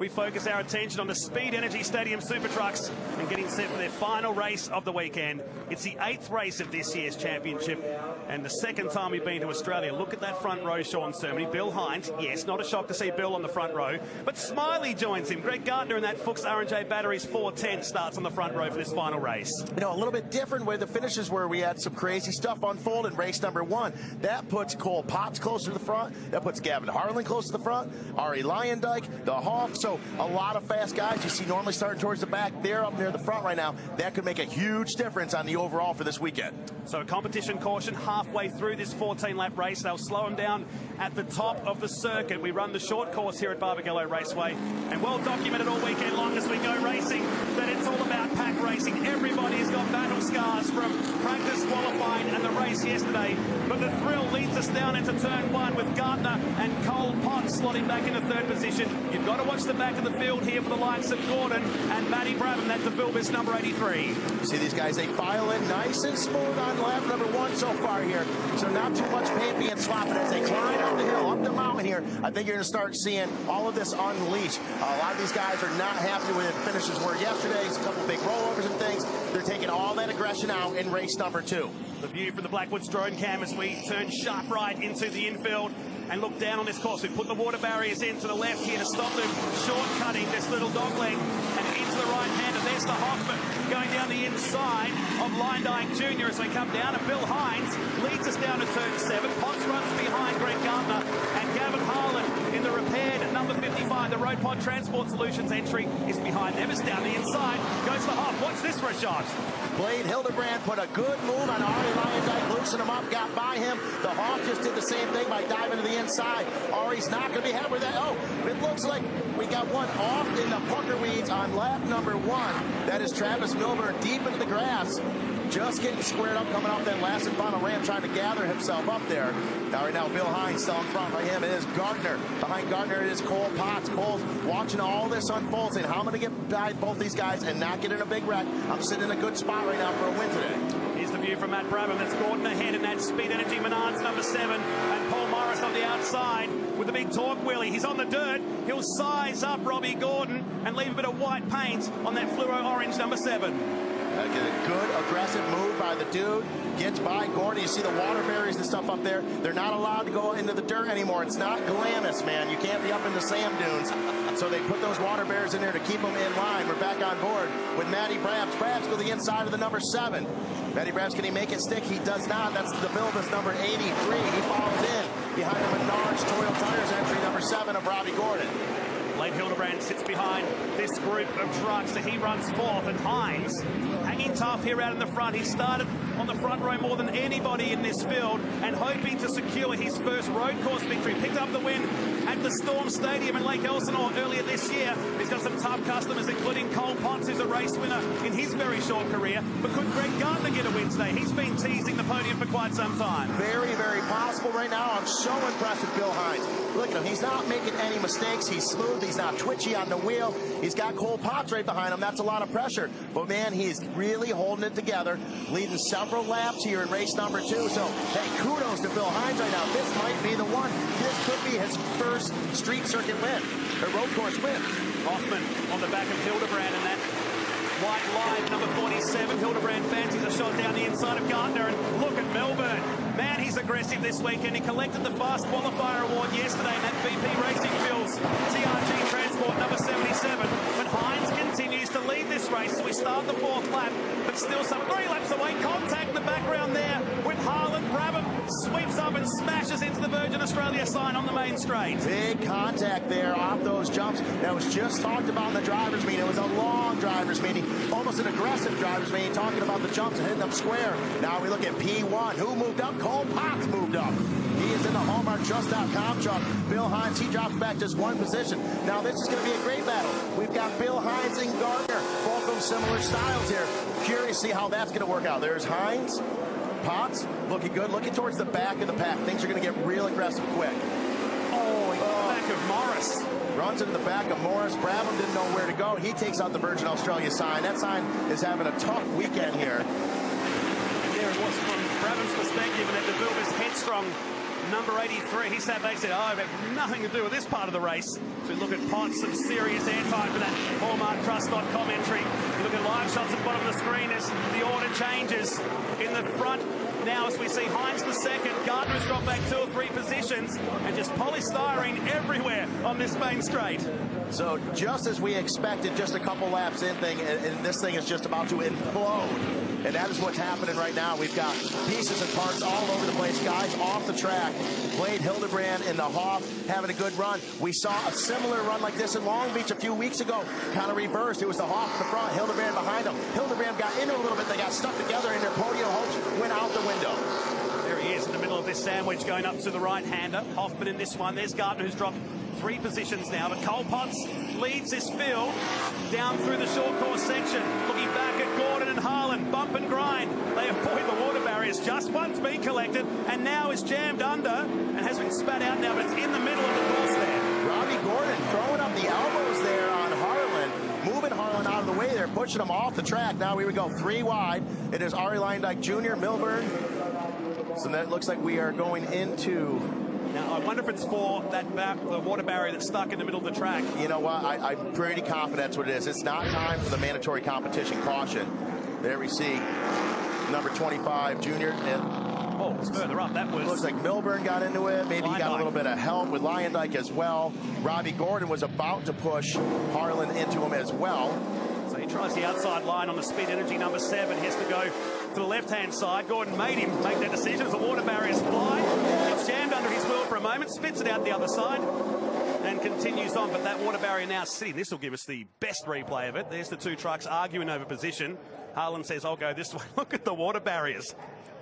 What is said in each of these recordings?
we focus our attention on the Speed Energy Stadium Super Trucks and getting set for their final race of the weekend. It's the 8th race of this year's championship and the 2nd time we've been to Australia. Look at that front row, Sean Cermony. Bill Hines, yes, not a shock to see Bill on the front row, but Smiley joins him. Greg Gardner in that Fuchs R&J Batteries 410 starts on the front row for this final race. You know, a little bit different where the finishes were. We had some crazy stuff unfold in race number 1. That puts Cole Potts closer to the front. That puts Gavin Harlan close to the front. Ari Lyondike, the Hawk. So a lot of fast guys you see normally starting towards the back. They're up near the front right now. That could make a huge difference on the overall for this weekend. So a competition caution halfway through this 14-lap race. They'll slow them down at the top of the circuit. We run the short course here at Barbagallo Raceway, and well documented all weekend long as we go racing that it's all about pack racing. Everybody's got battle scars from practice, qualifying and the race yesterday, but the thrill leads us down into turn 1 with Gardner and Cole Potts slotting back into 3rd position. You've got to watch the back of the field here for the likes of Gordon and Matty Brabham. That's the Vilbis number 83. See these guys, they file in nice and smooth on lap number 1 so far here, so not too much paint being slopping as they climb up the hill, up the mountain here. I think you're going to start seeing all of this unleashed. A lot of these guys are not happy with the finishes were yesterday. A couple big rollovers and things. They're taking all that aggression out in race number 2. The view from the Blackwoods drone cam as we turn sharp right into the infield and look down on this course. We put the water barriers in to the left here to stop them shortcutting this little dogleg and into the right hand. And there's the Hoffman going down the inside of Lyondike Jr. as they come down. And Bill Hines leads us down to turn 7. Potts runs behind Greg Gardner and Gavin Harlan in the repaired at number 55. The Road Pod Transport Solutions entry is behind them. It's down the inside. Goes the Hoff. Watch this for a shot. Blade Hildebrand put a good move on Ari Lyondike, loosened him up, got by him. The Hawk just did the same thing by diving to the inside. Ari's not going to be happy with that. Oh, it looks like we got one off in the pucker weeds on lap number 1. That is Travis Milburn deep into the grass. Just getting squared up, coming off that last and final ramp, trying to gather himself up there. Now, right now, Bill Hines still in front by him. It is Gardner. Behind Gardner, it is Cole Potts. Cole's watching all this unfold, saying, how am I going to get by both these guys and not get in a big wreck? I'm sitting in a good spot right now for a win today. Here's the view from Matt Brabham. That's Gordon ahead in that Speed Energy Menards number 7. And Paul Morris on the outside with the big torque wheelie. He's on the dirt. He'll size up Robbie Gordon and leave a bit of white paint on that fluoro orange number 7. A good aggressive move by the dude. Gets by Gordon. You see the water barriers and stuff up there. They're not allowed to go into the dirt anymore. It's not Glamis, man. You can't be up in the sand dunes. So they put those water barriers in there to keep them in line. We're back on board with Matty Brabs. Brabs go to the inside of the number 7. Matty Brabs, can he make it stick? He does not. That's the Bilbis number 83. He falls in behind the Menards Toil Tires entry number 7 of Robbie Gordon. Blade Hildebrand sits behind this group of trucks, so he runs 4th, and Hines hanging tough here out in the front. He started on the front row more than anybody in this field and hoping to secure his first road course victory. Picked up the win at the Storm Stadium in Lake Elsinore earlier this year. He's got some tough customers, including Cole Potts, who's a race winner in his very short career. But could Greg Gardner get a win today? He's been teasing the podium for quite some time. Very, very possible right now. I'm so impressed with Bill Hines. Look at him. He's not making any mistakes. He's smooth. He's not twitchy on the wheel. He's got Cole Potts right behind him. That's a lot of pressure. But, man, he's really holding it together, leading several laps here in race number 2. So, hey, kudos to Bill Hines right now. This might be the one. This could be his first street circuit win, or road course win. Hoffman on the back of Hildebrand and that white line, number 47. Hildebrand fancies a shot down the inside of Gardner, and look at Melbourne. Man, he's aggressive this weekend. He collected the Fast Qualifier Award yesterday in that BP Racing Fuels TRG Transport number 77. But Hines continues to lead this race as we start the 4th lap, but still some 3 laps away. Contact in the background there with Harlan. Brabham sweeps up and smashes into the Virgin Australia sign on the main straight. Big contact there off those jumps. That was just talked about in the driver's meeting. It was a long driver's meeting, almost an aggressive driver's meeting, talking about the jumps and hitting them square. Now we look at P1. Who moved up? Cole Potts moved up. He is in the Hallmark Trust.com truck. Bill Hines, he drops back just 1 position. Now this is going to be a great battle. We've got Bill Hines and Gardner, both of them similar styles here. Curious to see how that's going to work out. There's Hines, Potts, looking good, looking towards the back of the pack. Things are going to get real aggressive quick. Oh, into the back of Morris. Runs into the back of Morris. Brabham didn't know where to go. He takes out the Virgin Australia sign. That sign is having a tough weekend here. There it was from Brabham's perspective, and at the Vilbis headstrong number 83. He sat back and said, oh, I've had nothing to do with this part of the race. So we look at Potts, some serious airtime for that Hallmark Trust.com commentary. You look at live shots at the bottom of the screen as the order changes in the front. Now, as we see Hines the second, Gardner's dropped back 2 or 3 positions, and just polystyrene everywhere on this main straight. So just as we expected, just a couple laps in and this thing is just about to implode. And that is what's happening right now. We've got pieces and parts all over the place. Guys off the track. Blade Hildebrand and the Hoff having a good run. We saw a similar run like this in Long Beach a few weeks ago. Kind of reversed. It was the Hoff in the front, Hildebrand behind him. Hildebrand got into a little bit. They got stuck together, and their podium hopes went out the window. There he is in the middle of this sandwich going up to the right-hander. Hoffman in this one. There's Gardner, who's dropped 3 positions now. But Cole Potts leads this field down through the short course section. Looking back at Gordon and Harlan. Bump and grind. They avoid the water barriers. Just one's been collected and now is jammed under and has been spat out now, but it's in the middle of the course there. Robbie Gordon throwing up the elbows there on Harlan. Moving Harlan out of the way there. Pushing him off the track. Now we would go 3 wide. It is Ari Leyendijk Jr., Milburn. So that looks like we are going into... Now, I wonder if it's for that the water barrier that's stuck in the middle of the track. You know what? I'm pretty confident that's what it is. It's not time for the mandatory competition caution. There we see number 25, Junior. Oh, it's further up. That was... Looks like Milburn got into it. Maybe he got a little bit of help with Leyendijk as well. Robbie Gordon was about to push Harlan into him as well. So he tries the outside line on the Speed Energy number 7. He has to go to the left-hand side. Gordon made him make that decision as the water barriers fly. It's jammed under his wheel for a moment, spits it out the other side, and continues on. But that water barrier now sitting. This will give us the best replay of it. There's the 2 trucks arguing over position. Harlan says, I'll go this way. Look at the water barriers.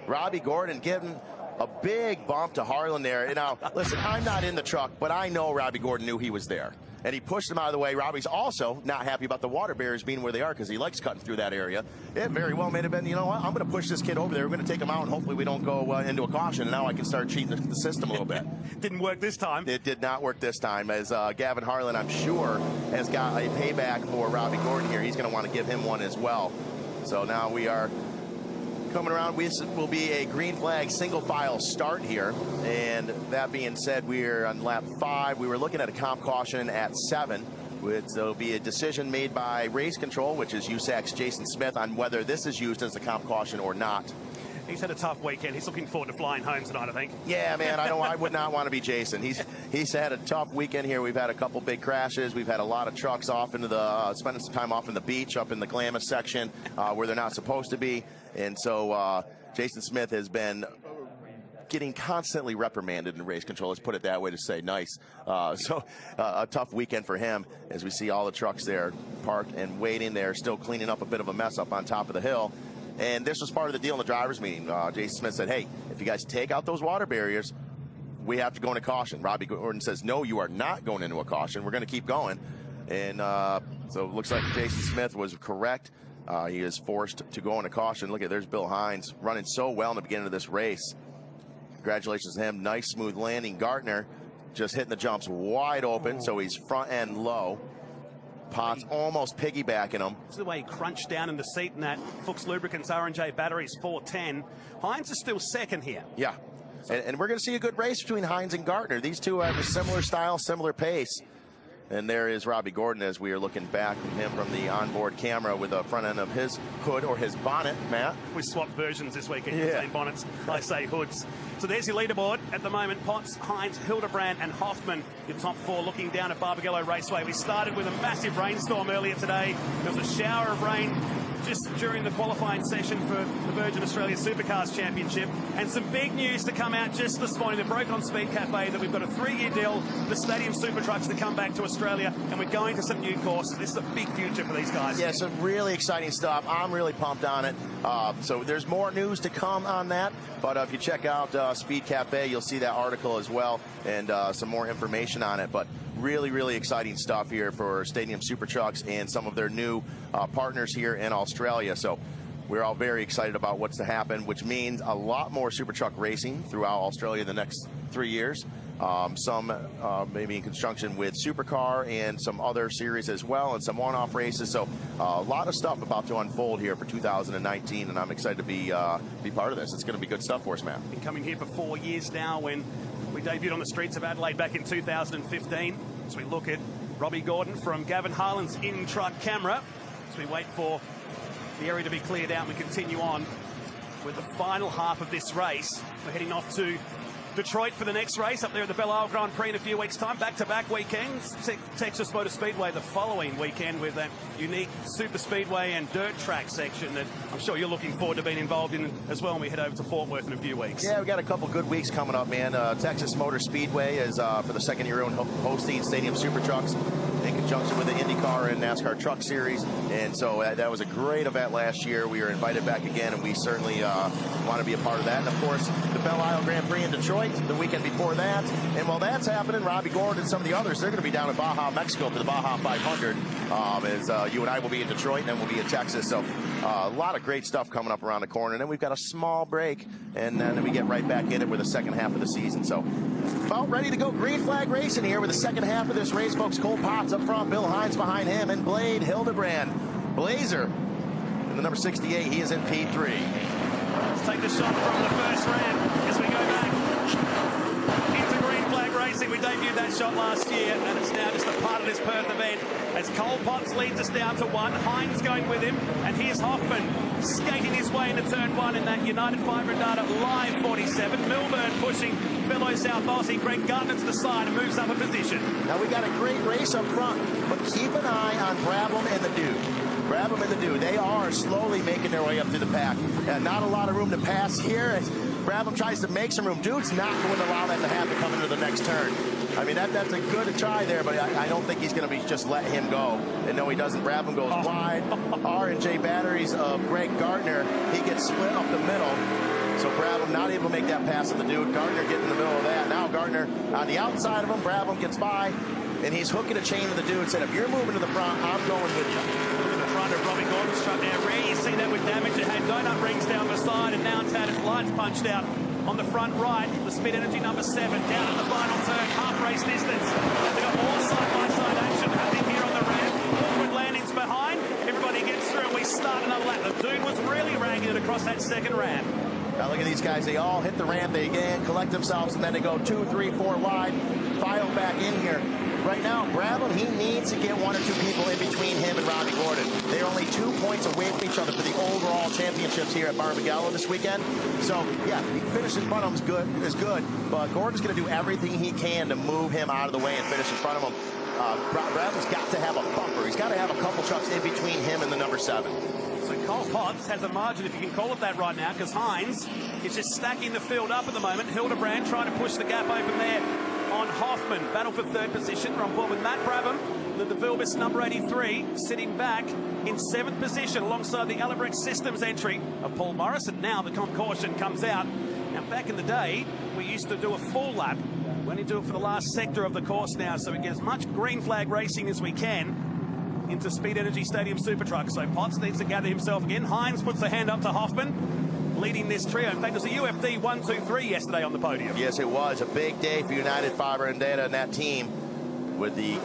Robbie Gordon giving a big bump to Harlan there. Now, listen, I'm not in the truck, but I know Robbie Gordon knew he was there. And he pushed him out of the way. Robbie's also not happy about the water barriers being where they are because he likes cutting through that area. It very well may have been, you know what, I'm going to push this kid over there. We're going to take him out, and hopefully we don't go into a caution. And now I can start cheating the system a little bit. Didn't work this time. It did not work this time, as Gavin Harlan, I'm sure, has got a payback for Robbie Gordon here. He's going to want to give him one as well. So now we are coming around. We will be a green flag single file start here. And that being said, we're on lap 5. We were looking at a comp caution at 7. There'll be a decision made by race control, which is USAC's Jason Smith, on whether this is used as a comp caution or not. He's had a tough weekend. He's looking forward to flying home tonight, I think. Yeah, man, I would not want to be Jason. He's had a tough weekend here. We've had a couple big crashes. We've had a lot of trucks off into the spending some time off in the beach, up in the Glamis section where they're not supposed to be. And so Jason Smith has been getting constantly reprimanded in race control. Let's put it that way to say nice. So a tough weekend for him as we see all the trucks there parked and waiting. They're still cleaning up a bit of a mess up on top of the hill. And this was part of the deal in the driver's meeting. Jason Smith said, hey, if you guys take out those water barriers, we have to go into caution. Robbie Gordon says, no, you are not going into a caution. We're going to keep going. And so it looks like Jason Smith was correct. He is forced to go into caution. Look at, there's Bill Hines running so well in the beginning of this race. Congratulations to him. Nice, smooth landing. Gartner just hitting the jumps wide open, so he's front end low. Potts almost piggybacking him. This is the way he crunched down in the seat in that Fuchs Lubricants R&J batteries 410. Hines is still second here. Yeah, and we're going to see a good race between Hines and Gartner. These two have a similar style, similar pace. And there is Robbie Gordon as we are looking back at him from the onboard camera with the front end of his hood or his bonnet, Matt. We swapped versions this weekend. You say bonnets, I say hoods. So there's your leaderboard at the moment. Potts, Hines, Hildebrand and Hoffman, your top 4 looking down at Barbagallo Raceway. We started with a massive rainstorm earlier today. There was a shower of rain just during the qualifying session for the Virgin Australia Supercars Championship. And some big news to come out just this morning. They broke on Speed Cafe that we've got a 3-year deal for the Stadium Super Trucks to come back to Australia, and we're going to some new courses. This is a big future for these guys. Yeah, some really exciting stuff. I'm really pumped on it. So there's more news to come on that. But if you check out Speed Cafe, you'll see that article as well and some more information on it. But really, really exciting stuff here for Stadium Super Trucks and some of their new partners here in Australia. So we're all very excited about what's to happen, which means a lot more Super Truck racing throughout Australia in the next 3 years. Some maybe in conjunction with Supercar and some other series as well, and some one-off races. So a lot of stuff about to unfold here for 2019, and I'm excited to be part of this. It's going to be good stuff for us, man. Been coming here for 4 years now. When We debuted on the streets of Adelaide back in 2015. As we look at Robbie Gordon from Gavin Harlan's in-truck camera, as we wait for the area to be cleared out, we continue on with the final half of this race. We're heading off to Detroit for the next race, up there at the Belle Isle Grand Prix in a few weeks' time. Back-to-back weekends. Texas Motor Speedway the following weekend with that unique super speedway and dirt track section that I'm sure you're looking forward to being involved in as well when we head over to Fort Worth in a few weeks. Yeah, we got a couple good weeks coming up, man. Texas Motor Speedway is for the second year hosting Stadium Super Trucks in conjunction with the IndyCar and NASCAR Truck Series. And so that was a great event last year. We were invited back again, and we certainly want to be a part of that. And, of course, the Belle Isle Grand Prix in Detroit the weekend before that. And while that's happening, Robbie Gordon and some of the others, they're going to be down in Baja, Mexico for the Baja 500. As you and I will be in Detroit, and then we'll be in Texas. So a lot of great stuff coming up around the corner. And then we've got a small break, and then we get right back in it with the second half of the season. So about ready to go. Green flag racing here with the second half of this race, folks. Cole Potts up front, Bill Hines behind him, and Blade Hildebrand. Blazer in the number 68. He is in P3. Let's take the shot from the first ramp as we go back into green flag racing. We debuted that shot last year, and it's now just a part of this Perth event as Cole Potts leads us down to one. Hines going with him, and here's Hoffman skating his way into turn one in that United Fibre Data Live 47. Milburn pushing fellow South Aussie Greg Gardner to the side and moves up a position. Now we got a great race up front, but keep an eye on Brabham and the Dude. Brabham and the Dude, they are slowly making their way up through the pack. Not a lot of room to pass here. Brabham tries to make some room. Dude's not going to allow that to happen coming into the next turn. I mean, that's a good try there, but I don't think he's going to be just let him go. And no, he doesn't. Brabham goes wide. R&J batteries of Greg Gardner. He gets split up the middle. So Brabham not able to make that pass to the Dude. Gardner getting in the middle of that. Now Gardner on the outside of him. Brabham gets by, and he's hooking a chain to the Dude. Said, if you're moving to the front, I'm going with you. Look at the front of Robbie Gordon's truck now. Rare you see that with damage. It had donut rings down the side, and now it's had its lights punched out on the front right. The Speed Energy number 7 down at the final turn, half race distance. They've got more side-by-side action happening here on the ramp. Awkward landings behind. Everybody gets through, and we start another lap. The Dude was really ragging it across that second ramp. Now look at these guys. They all hit the ramp. They again collect themselves, and then they go 2, 3, 4 wide, file back in here. Right now, Brabham, he needs to get 1 or 2 people in between him and Robbie Gordon. They're only 2 points away from each other for the overall championships here at Barbagallo this weekend. So, yeah, he finished in front of him is good, but Gordon's going to do everything he can to move him out of the way and finish in front of him. Brabham's got to have a bumper. He's got to have a couple trucks in between him and the number 7. So Cole Potts has a margin, if you can call it that right now, because Hines is just stacking the field up at the moment. Hildebrand trying to push the gap open there on Hoffman. Battle for third position. We're on board with Matt Brabham, the DeVilbiss number 83, sitting back in 7th position alongside the Alabrex Systems entry of Paul Morris. And now the caution comes out. Now, back in the day, we used to do a full lap. We only do it for the last sector of the course now, so we get as much green flag racing as we can into Speed Energy Stadium Super Truck. So Potts needs to gather himself again. Hines puts a hand up to Hoffman, leading this trio. In fact, it was a UFD 1-2-3 yesterday on the podium. Yes, it was a big day for United Fibre and Data and that team, with the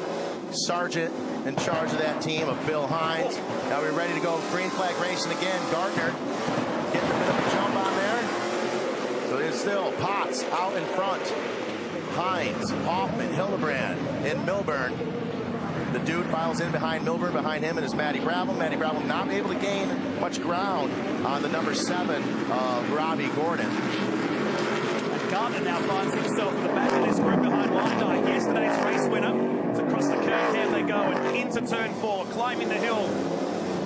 sergeant in charge of that team of Bill Hines. Now we're ready to go green flag racing again. Gardner getting a bit of a jump on there. So there's still Potts out in front. Hines, Hoffman, Hildebrand, and Milburn. The Dude files in behind Milburn. Behind him is Matty Brabham. Matty Brabham not able to gain much ground on the number 7, Robbie Gordon. And Gardner now finds himself in the back of this group behind Londike, yesterday's race winner. It's across the curve here they go and into turn 4, climbing the hill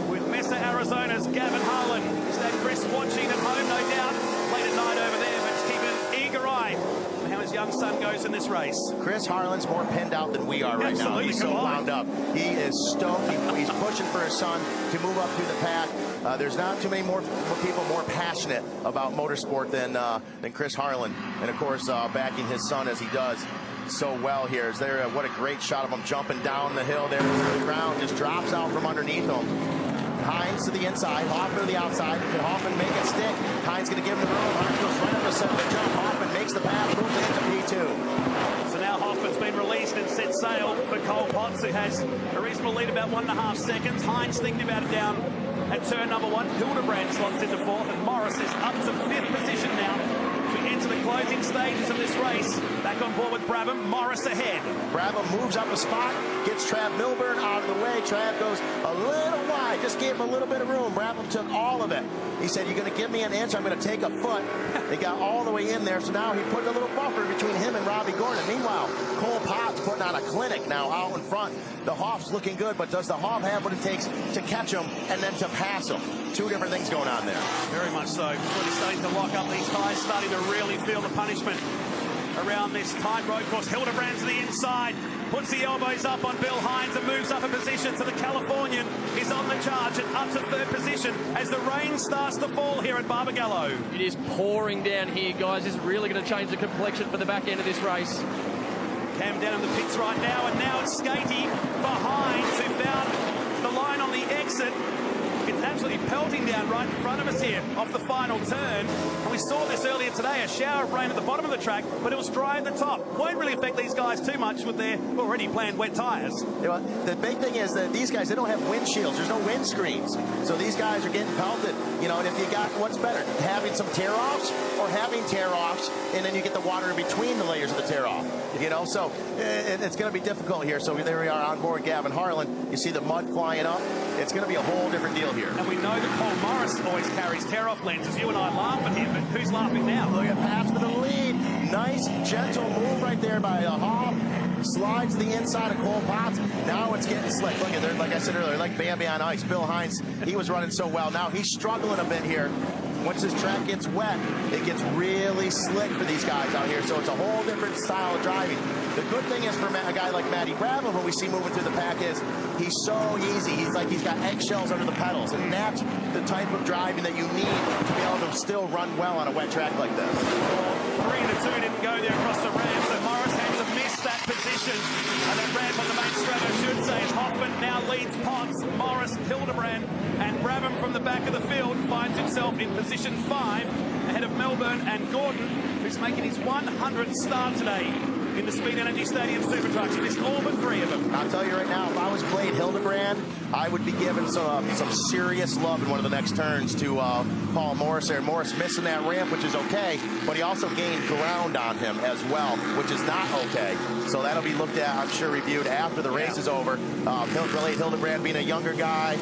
with Mesa Arizona's Gavin Harlan. Is that Chris watching at home, no doubt? Late at night over there, but keeping an eager eye on how his young son goes in this race. Chris Harlan's more pinned out than we are right now. He's so wound up. He is stoked. He's pushing for his son to move up through the pack. There's not too many more people more passionate about motorsport than Chris Harlan. And, of course, backing his son as he does so well here. Is there what a great shot of him jumping down the hill there to the ground. Just drops out from underneath him. Hines to the inside, Hoffman to the outside. Can Hoffman make it stick? Hines going to give him the room. Hines goes right up the center of the jump. Hoffman makes the pass, moves into P2. So now Hoffman's been released and set sail for Cole Potts, who has a reasonable lead, about 1.5 seconds. Hines thinking about it down at turn number 1. Hildebrand slots into 4th, and Morris is up to 5th position now to enter the closing stages of this race. Back on board with Brabham. Morris ahead. Brabham moves up a spot, gets Trav Milburn out of the way. Trav goes a little wide, just gave him a little bit of room. Brabham took all of it. He said, you're going to give me an inch, I'm going to take a foot. They got all the way in there, so now he put a little buffer between him and Robbie Gordon. Meanwhile, Cole Potts putting on a clinic now out in front. The Hoff's looking good, but does the Hoff have what it takes to catch him and then to pass him? Two different things going on there. Very much so. Really starting to lock up these guys, starting to really feel the punishment around this tight road course. Hildebrand to the inside, puts the elbows up on Bill Hines and moves up a position. So the Californian is on the charge and up to third position as the rain starts to fall here at Barbagallo. It is pouring down here, guys. This is really going to change the complexion for the back end of this race. Cam down in the pits right now, and now it's Skatey for Hines, who found the line on the exit. It's absolutely pelting down right in front of us here off the final turn. And we saw this earlier today, a shower of rain at the bottom of the track, but it was dry at the top. Won't really affect these guys too much with their already planned wet tyres. You know, the big thing is that these guys, they don't have windshields. There's no windscreens. So these guys are getting pelted. You know, and if you got, what's better, having some tear-offs or having tear-offs, and then you get the water in between the layers of the tear-off. You know, so it's going to be difficult here. So there we are on board Gavin Harlan. You see the mud flying up. It's going to be a whole different deal here. And we know that Paul Morris always carries tear-off lenses. You and I laugh at him, but who's laughing now? Look at Pats for the lead. Nice, gentle move right there by Hoff. Slides to the inside of Cole Potts. Now it's getting slick. Look at there, like I said earlier, like Bambi on ice. Bill Hines, he was running so well. Now he's struggling a bit here. Once this track gets wet, it gets really slick for these guys out here. So it's a whole different style of driving. The good thing is for a guy like Matty Brabham, when we see moving through the pack, is he's so easy. He's like he's got eggshells under the pedals, and that's the type of driving that you need to be able to still run well on a wet track like this. 3-2 didn't go there across the ramp, so Morris had to miss that position. And that ramp on the main straight, I should say, is Hoffman now leads Potts, Morris, Hildebrand, and Brabham from the back of the field finds himself in position 5 ahead of Melbourne and Gordon, who's making his 100th start today in the Speed Energy Stadium Super Trucks. He missed all but 3 of them. I'll tell you right now, if I was Blade Hildebrand, I would be giving some serious love in one of the next turns to Paul Morris there. Morris missing that ramp, which is okay, but he also gained ground on him as well, which is not okay. So that'll be looked at, I'm sure, reviewed after the race is over. Blade Hildebrand being a younger guy,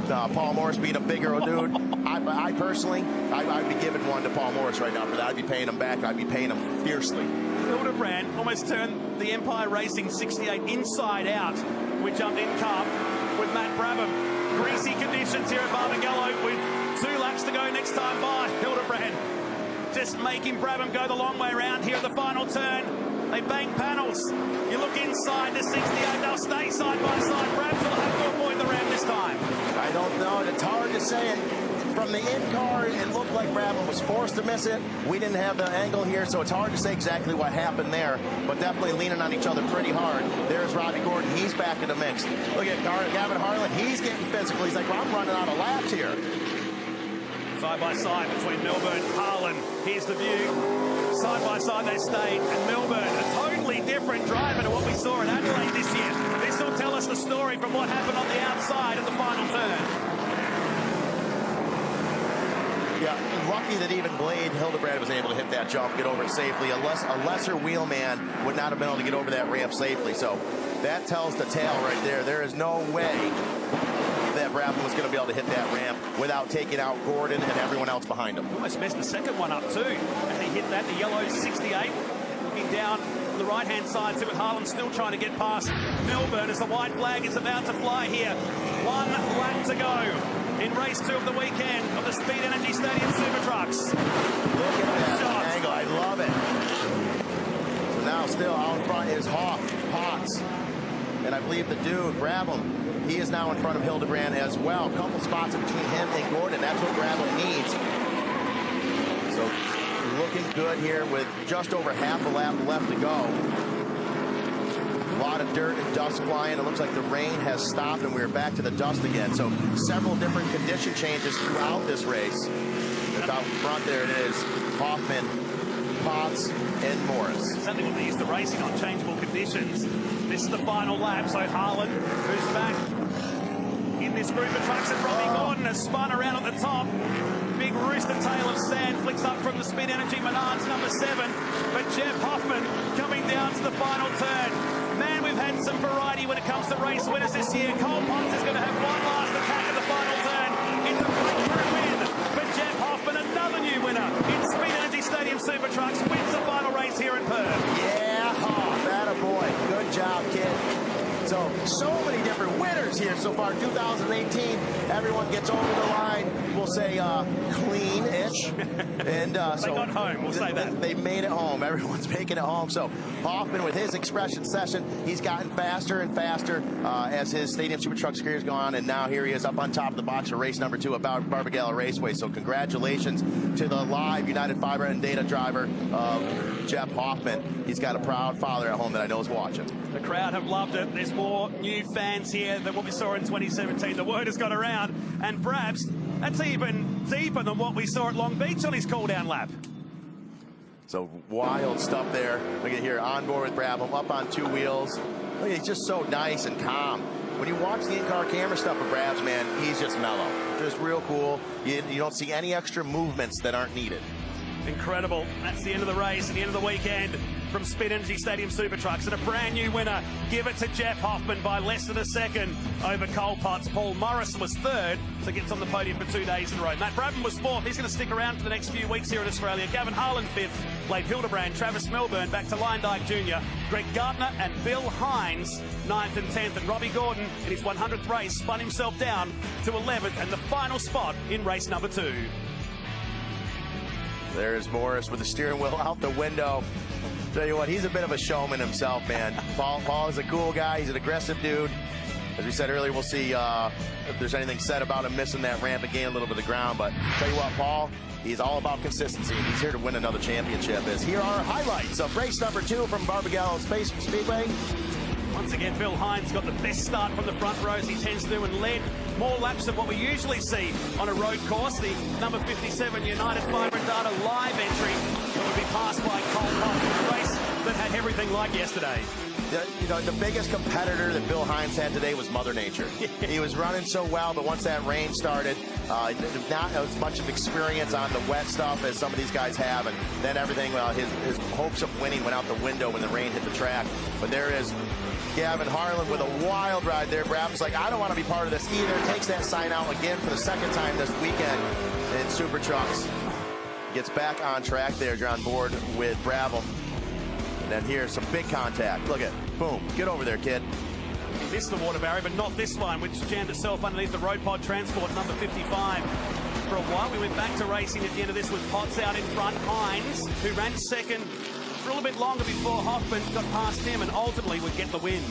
Paul Morris being a bigger dude. I personally, I'd be giving one to Paul Morris right now for that. I'd be paying him back. I'd be paying him fiercely. Hildebrand almost turned the Empire Racing 68 inside out. We jumped in car with Matt Brabham. Greasy conditions here at Barbagallo with 2 laps to go next time by. Hildebrand just making Brabham go the long way around here at the final turn. They bank panels. You look inside the 68, they'll stay side by side. Brabham will have to avoid the ramp this time. I don't know. It's hard to say it. From the in-car, it looked like Brabham was forced to miss it. We didn't have the angle here, so it's hard to say exactly what happened there, but definitely leaning on each other pretty hard. There's Robbie Gordon. He's back in the mix. Look at Gavin Harlan. He's getting physical. He's like, well, I'm running out of laps here. Side by side between Melbourne and Harlan. Here's the view. Side by side they stayed, and Melbourne, a totally different driver to what we saw in Adelaide this year. This will tell us the story from what happened on the outside at the final turn. Yeah, lucky that even Blade Hildebrand was able to hit that jump, get over it safely. A lesser wheelman would not have been able to get over that ramp safely. So that tells the tale right there. There is no way that Brabham was going to be able to hit that ramp without taking out Gordon and everyone else behind him. Almost messed the second one up too. And he hit that, the yellow 68. Looking down the right-hand side, see with Harlan still trying to get past Melbourne as the white flag is about to fly here. 1 lap to go in race 2 of the weekend of the Speed Energy Stadium Super Trucks. Look at that angle. I love it. So now still out in front is Hoff, Potts, and I believe the dude, Brabham, he is now in front of Hildebrand as well. A couple spots in between him and Gordon. That's what Brabham needs. So looking good here with just over half a lap left to go. A lot of dirt and dust flying. It looks like the rain has stopped and we're back to the dust again. So several different condition changes throughout this race. It's out front, there it is. Hoffman, Potts, and Morris. Something what they used to racing on changeable conditions. This is the final lap, so Harlan, who's back in this group of trucks, and Robbie Gordon has spun around at the top. Big big rooster tail of sand flicks up from the Speed Energy Menards number 7. But Jeff Hoffman coming down to the final turn. Man, we've had some variety when it comes to race winners this year. Cole Potts is going to have one last attack at the final turn. It's a breakthrough win. But Jeff Hoffman, another new winner in Speed Energy Stadium Super Trucks, wins the final race here in Perth. Yeah, that a boy. Good job, kid. So many different winners here so far. 2018, everyone gets over the line. We'll say clean-ish. And they got home, we'll say that. They made it home. Everyone's making it home. So Hoffman, with his expression session, he's gotten faster and faster as his Stadium Super Trucks career's gone. And now here he is up on top of the box for race number 2 at Barbagallo Raceway. So congratulations to the live United Fiber and Data driver, Jeff Hoffman. He's got a proud father at home that I know is watching. The crowd have loved it. There's more new fans here than what we saw in 2017. The word has got around, and Brabs, that's even deeper than what we saw at Long Beach on his cool-down lap. So wild stuff there. Look at here, on board with Brabham, up on 2 wheels. Look, he's just so nice and calm. When you watch the in-car camera stuff of Brabs, man, he's just mellow. Just real cool. You don't see any extra movements that aren't needed. Incredible. That's the end of the race and the end of the weekend from Speed Energy Stadium Super Trucks. And a brand new winner. Give it to Jeff Hoffman by less than a second over Cole Potts. Paul Morrison was 3rd, so gets on the podium for 2 days in a row. Matt Brabham was 4th. He's going to stick around for the next few weeks here in Australia. Gavin Harlan 5th. Blade Hildebrand, Travis Melbourne back to Lyndike Jr. Greg Gardner and Bill Hines 9th and 10th. And Robbie Gordon in his 100th race spun himself down to 11th and the final spot in race number 2. There's Morris with the steering wheel out the window. Tell you what, he's a bit of a showman himself, man. Paul is a cool guy. He's an aggressive dude. As we said earlier, we'll see if there's anything said about him missing that ramp and gaining a little bit of ground. But tell you what, Paul, he's all about consistency, and he's here to win another championship. As here are highlights of race number 2 from Barbagallo Speedway. Once again, Bill Hines got the best start from the front rows he tends to do and led more laps than what we usually see on a road course. The number 57 United Fiber and Data live entry that would be passed by Cole Potts in a race that had everything like yesterday. The biggest competitor that Bill Hines had today was Mother Nature. He was running so well, but once that rain started, not as much of experience on the wet stuff as some of these guys have, and then everything, his hopes of winning went out the window when the rain hit the track. But there is Gavin Harlan with a wild ride there. Brabham's like, I don't want to be part of this either. Takes that sign out again for the 2nd time this weekend in Super Trucks. Gets back on track there. You're on board with Brabham. And then here's some big contact. Look at, boom. Get over there, kid. He missed the water barrier, but not this one, which jammed itself underneath the road pod transport, number 55. For a while, we went back to racing at the end of this with Potts out in front. Hines, who ran 2nd for a little bit longer before Hoffman got past him and ultimately would get the win.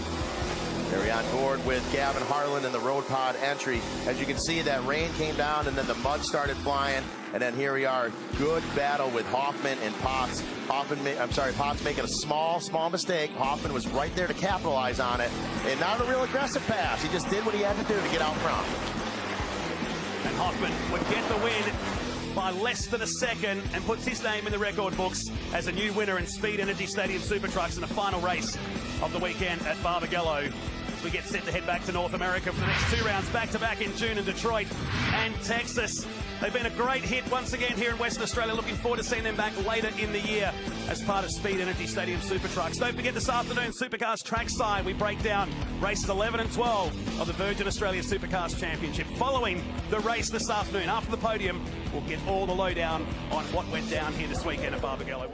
There we on board with Gavin Harlan in the road pod entry. As you can see, that rain came down and then the mud started flying. And then here we are, good battle with Hoffman and Potts. Potts making a small mistake. Hoffman was right there to capitalize on it. And not a real aggressive pass. He just did what he had to do to get out front. And Hoffman would get the win by less than a second and puts his name in the record books as a new winner in Speed Energy Stadium Super Trucks in the final race of the weekend at Barbagallo. We get set to head back to North America for the next 2 rounds, back-to-back in June in Detroit and Texas. They've been a great hit once again here in Western Australia. Looking forward to seeing them back later in the year as part of Speed Energy Stadium Super Trucks. Don't forget this afternoon, Supercars Trackside. We break down races 11 and 12 of the Virgin Australia Supercars Championship. Following the race this afternoon, after the podium, we'll get all the lowdown on what went down here this weekend at Barbagallo.